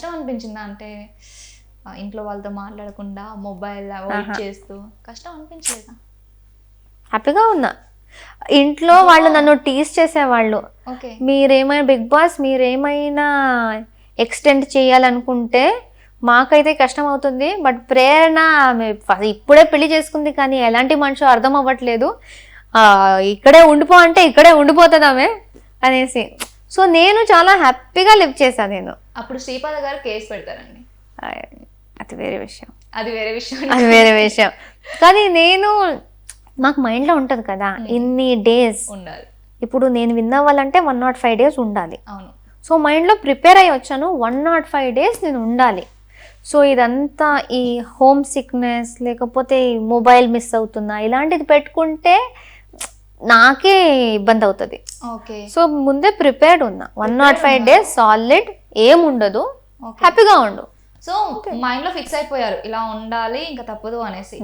కష్టం అనిపించిందా? అంటే ఇంట్లో వాళ్ళతో మాట్లాడకుండా మొబైల్ అవాయిడ్ చేస్తూ కష్టం అనిపించలేదా? హ్యాపీగా ఉన్నా. ఇంట్లో వాళ్ళు నన్ను టీజ్ చేసేవాళ్ళు, ఓకే మీరేమైనా బిగ్ బాస్ మీరేమైనా ఎక్స్టెండ్ చేయాలనుకుంటే మాకైతే కష్టం అవుతుంది, బట్ ప్రేరణ ఇప్పుడే పెళ్లి చేసుకుంది కానీ ఎలాంటి మనిషి అర్థం అవ్వట్లేదు, ఇక్కడే ఉండిపో అంటే ఇక్కడే ఉండిపోతుంది ఆమె అనేసి. సో నేను చాలా హ్యాపీగా లివ్ చేశాను నేను. అప్పుడు శ్రీపాద గారు కేసు పెడతారండి, అది వేరే విషయం, అది వేరే విషయం, అది వేరే విషయం. కానీ నేను మాకు మైండ్లో ఉంటుంది కదా ఇన్ని డేస్ ఉండాలి. ఇప్పుడు నేను విన్ అవ్వాలంటే 105 days ఉండాలి. అవును. సో మైండ్లో ప్రిపేర్ అయ్యి వచ్చాను, 105 days నేను ఉండాలి. సో ఇదంతా ఈ హోమ్ సిక్నెస్ లేకపోతే మొబైల్ మిస్ అవుతున్నా ఇలాంటిది పెట్టుకుంటే నాకే ఇబ్బంది అవుతుంది. ఓకే. సో ముందే ప్రిపేర్డ్ ఉన్నా, 105 days సాలిడ్ ఏముండదు, హ్యాపీగా ఉండు. సో మైండ్లో ఫిక్స్ అయిపోయారు ఇలా ఉండాలి ఇంకా తప్పదు అనేసి.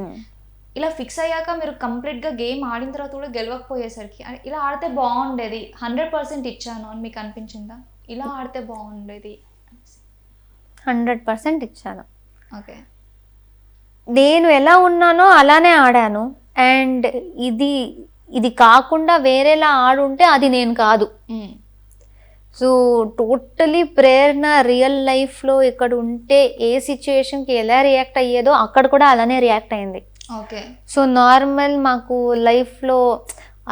ఇలా ఫిక్స్ అయ్యాక మీరు కంప్లీట్గా గేమ్ ఆడిన తర్వాత కూడా గెలవకపోయేసరికి ఇలా ఆడితే బాగుండేది, 100% ఇచ్చాను అని మీకు అనిపించిందా? ఇలా ఆడితే బాగుండేది 100% ఇచ్చాను. ఓకే. నేను ఎలా ఉన్నానో అలానే ఆడాను. అండ్ ఇది కాకుండా వేరేలా ఆడుంటే అది నేను కాదు. సో టోటలీ ప్రేరణ రియల్ లైఫ్లో ఇక్కడ ఉంటే ఏ సిచ్యుయేషన్కి ఎలా రియాక్ట్ అయ్యేదో అక్కడ కూడా అలానే రియాక్ట్ అయింది. ఓకే. సో నార్మల్ మాకు లైఫ్లో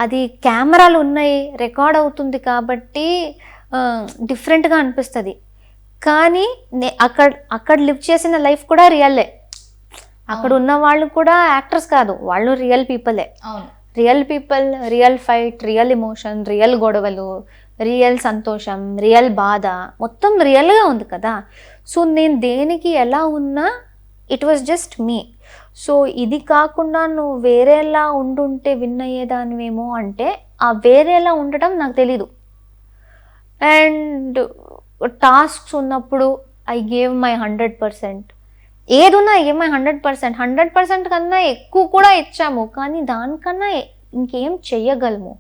అది కెమెరాలు ఉన్నాయి, రికార్డ్ అవుతుంది కాబట్టి డిఫరెంట్గా అనిపిస్తుంది. కానీ అక్కడ లివ్ చేసిన లైఫ్ కూడా రియల్లే. అక్కడ ఉన్న వాళ్ళు కూడా యాక్టర్స్ కాదు, వాళ్ళు రియల్ పీపులే. Real people, real fight, real emotion, real గొడవలు, రియల్ సంతోషం, రియల్ బాధ, మొత్తం రియల్గా ఉంది కదా. సో నేను దేనికి ఎలా ఉన్నా it was just me. So ఇది కాకుండా నువ్వు వేరేలా ఉండుంటే విన్ అయ్యేదానివేమో అంటే ఆ వేరేలా ఉండటం నాకు తెలీదు. అండ్ టాస్క్స్ ఉన్నప్పుడు ఐ గేవ్ మై 100%. ఏదున్నా ఐ గేవ్ మై 100%. 100% కన్నా ఎక్కువ కూడా ఇచ్చాము, కానీ దానికన్నా ఇంకేం చెయ్యగలము.